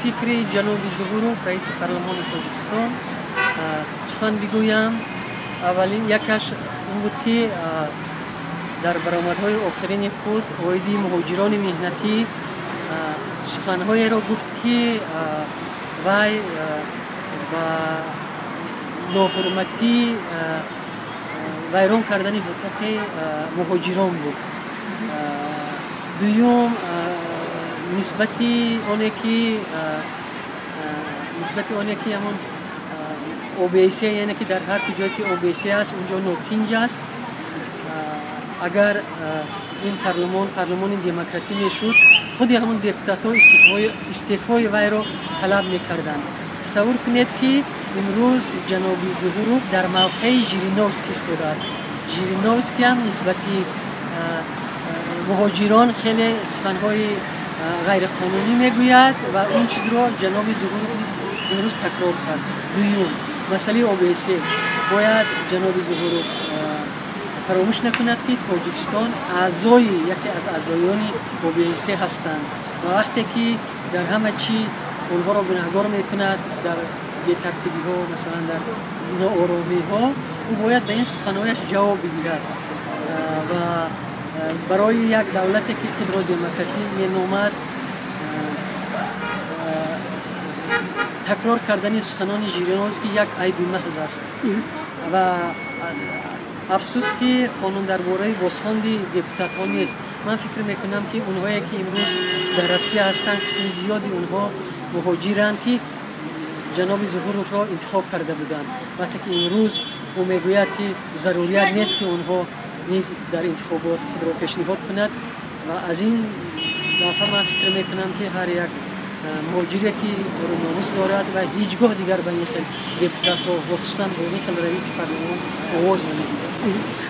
فکر جناب ظهورов رئیس پارلمان تاجیکستان سخن بگویم. اولین یکش این بود که در برآمدهای آخرین خود اویدی مهاجران مهنتی سخنهای را گفت که وی با ناحرمتی ویران کردن حقوق مهاجران بود. دوم نسبتی آنه که همون OBC یعنی که در هر کجایی که OBC است اونجا نوتینج است. اگر این پارلمان دموکراتی میشد خود همون دپوتات‌ها استعفای وی را طلب میکردند. تصور کنید که امروز جناب ظهورов در موقع ژیرینوفسکی ایستاده است. ژیرینوفسکی هم نسبتی مهاجران خیلی سخنهای غیر قانونی میگوید و این چیز را جناب ظهورov امروز تکرار کرد. دوم مسئله OBC باید جناب ظهورov فراموش نکند که تاجیکستان یکی از اعضایان OBC هستند و وقتی که در همه چی اونها را گناهکار میکند در بی‌ترتیبی ها مثلا در ناآرامی ها او باید به این سخنهایش جواب بگیرد و برای یک دولتی که خود را دموکراتی مینامد تکرار کردن سخنان ژیرینوفسکی یک عیب محض است و افسوس که قانون درباره بازخواند دپوتات ها نیست. من فکر میکنم که اونهایی که امروز در روسیه هستند قسم زیادی اونها مهاجرند که جناب ظهورov را انتخاب کرده بودند. وقتی که امروز او میگوید که ضروریت نیست که اونها نیز در انتخابات خود را پیشنهاد کند و از این دفعه من فکر میکنم که هر یک مهاجری که ناموس دارد و هیچگاه دیگر به این خیل دپوتات و خصوصا به این خیل رئیس پارلمان آواز نمی‌دهد.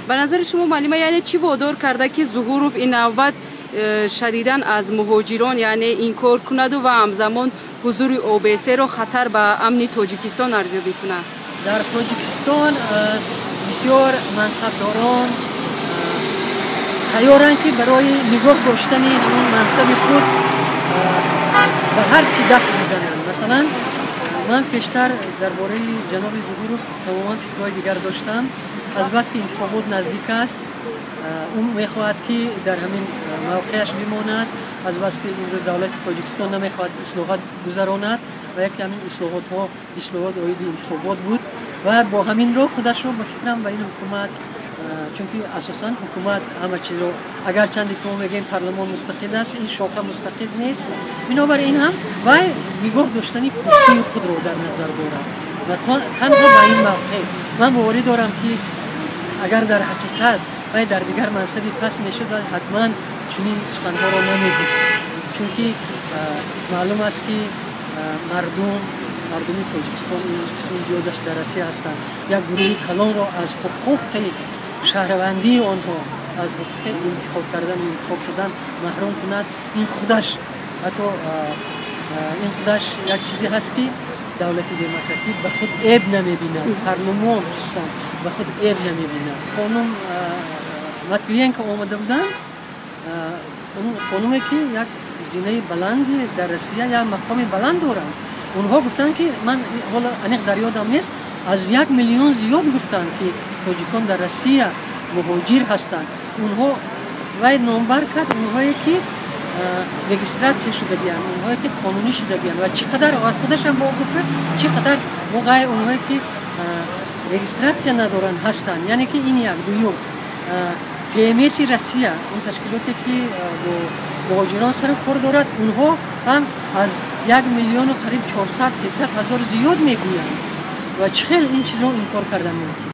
به نظر شما معلومه یعنی چی وادار کرده که ظهورov این نوبت شدیداً از مهاجران یعنی این کار کند و همزمان حضور OBC را خطر به امن تاجیکستان ارزیابی کند؟ در تاجیکستان بسیار منصبداران تیارند که برای نگاه داشتن اون منصب خود به هر چی دست بزنند. مثلا من پیشتر درباره جناب ظهورov تماما فکرهای دیگر داشتم. از بس که انتخابات نزدیک است اون میخواهد که در همین موقعش بماند. از بس که امروز دولت تاجیکستان نمیخواهد اصلاحات گذراند و یکی همین اصلاحات اوید انتخابات بود و با همین رو خودش رو به فکرم به این حکومت، چون که اساسا حکومت همه چیز رو اگر چندی که ما میگیم پارلمان مستقل است این شاخه مستقل نیست، بنابراین هم وای نگاه داشتنی کرسی خود رو در نظر دارد و تنها به این موقع من باوری دارم که اگر در حقیقت وای در دیگر منصبی پس میشد حتما چنین سخنها را نمیگفت، چون که معلوم است که مردم تاجیکستان امروز قسم زیادش در روسیه هستند. یک گروه کلان را از حقوق شهروندی آنها، از حقوق انتخاب شدن محروم کند، این خودش یک چیزی هست که دولت دموکراتی به خود عیب نمیبیند. پارلمان به خود عیب نمیبیند. خانم ماتویینکا آمده بودن، اون خانومی که یک زینه بلند در روسیه یا مقام بلند دارند، اونها گفتن که من حالا انیق در یادم نیست از 1 میلیون زیاد گفتن که تاجیکان در روسیه مهاجر هستند. اونها وای نامبر کرد اونهایی که رجیستراسی شده بیان، اونهایی که قانونی شده بیان و چقدر خودش هم با گفت چقدر واقعا اونهایی که رجیستراسی ندارن هستند. یعنی که این یک دوم فیمیسی روسیه اون تشکیلاتی که با مهاجران سر کار دارد اونها هم از 1 میلیون و قریب 400-300 هزار زیاد میگویند و چخیل این چیز رو انکار کردن ممکن